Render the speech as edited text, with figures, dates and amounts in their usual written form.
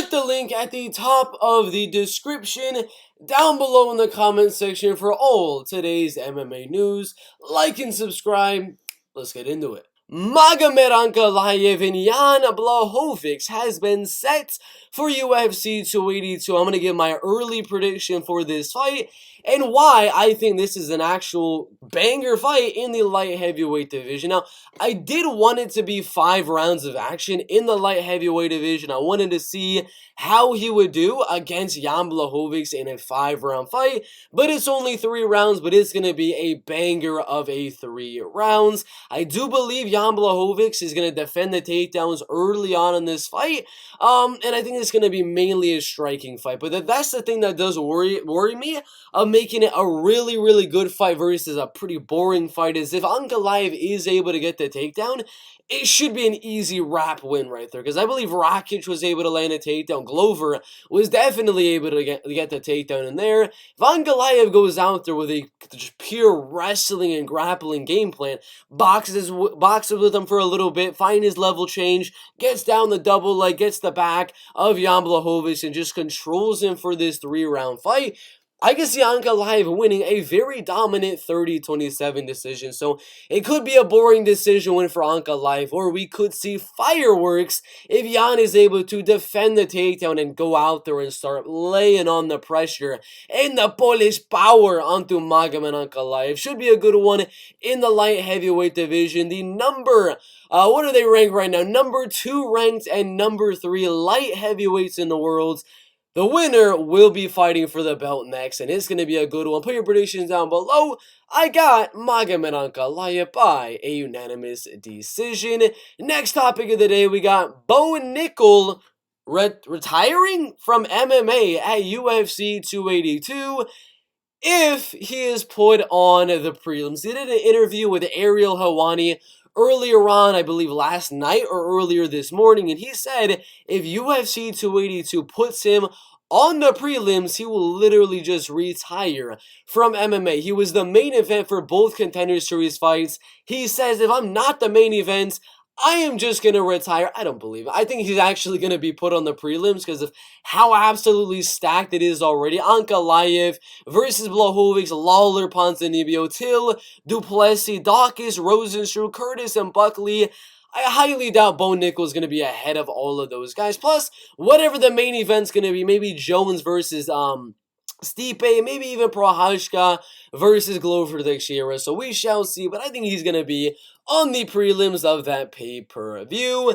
Check the link at the top of the description down below in the comment section for all today's MMA news. Like and subscribe. Let's get into it. Magomed Ankalaev and Jan Blachowicz has been set for UFC 282. I'm going to give my early prediction for this fight and why I think this is an actual banger fight in the light heavyweight division. Now, I did want it to be 5 rounds of action in the light heavyweight division. I wanted to see how he would do against Jan Blachowicz in a 5-round fight, but it's only 3 rounds, but it's going to be a banger of a 3 rounds. I do believe Jan Blachowicz is going to defend the takedowns early on in this fight, and I think it's going to be mainly a striking fight, but that's the thing that does worry me of making it a really good fight versus a pretty boring fight, is if Ankalaev is able to get the takedown, it should be an easy wrap win right there, because I believe Rakic was able to land a takedown. Glover was definitely able to get the takedown in there. If Ankalaev goes out there with a just pure wrestling and grappling game plan, boxes with him for a little bit, find his level change, gets down the double leg, gets the back of Jan Blachowicz, and just controls him for this 3-round fight, I can see Ankalaev winning a very dominant 30-27 decision. So it could be a boring decision win for Ankalaev, or we could see fireworks if Jan is able to defend the takedown and go out there and start laying on the pressure and the Polish power onto Magomed Ankalaev. Should be a good one in the light heavyweight division. The what are they ranked right now? Number 2 ranked and number 3 light heavyweights in the world. The winner will be fighting for the belt next, and it's going to be a good one. Put your predictions down below. I got Magomed Ankalaev by a unanimous decision. Next topic of the day, we got Bo Nickal retiring from MMA at UFC 282 if he is put on the prelims. He did an interview with Ariel Helwani earlier on, I believe last night or earlier this morning, and he said if UFC 282 puts him on the prelims, he will literally just retire from MMA. He was the main event for both Contender Series fights. He says, if I'm not the main event, I am just going to retire. I don't believe it. I think he's actually going to be put on the prelims because of how absolutely stacked it is already. Ankalaev versus Blachowicz, Lawler, Ponzinibbio, Till, Duplessis, Dawkins, Rosenstruck, Curtis, and Buckley. I highly doubt Bo Nickal is going to be ahead of all of those guys. Plus, whatever the main event's going to be, maybe Jones versus Stipe, maybe even Prochazka versus Glover Teixeira. So we shall see, but I think he's going to be on the prelims of that pay-per-view.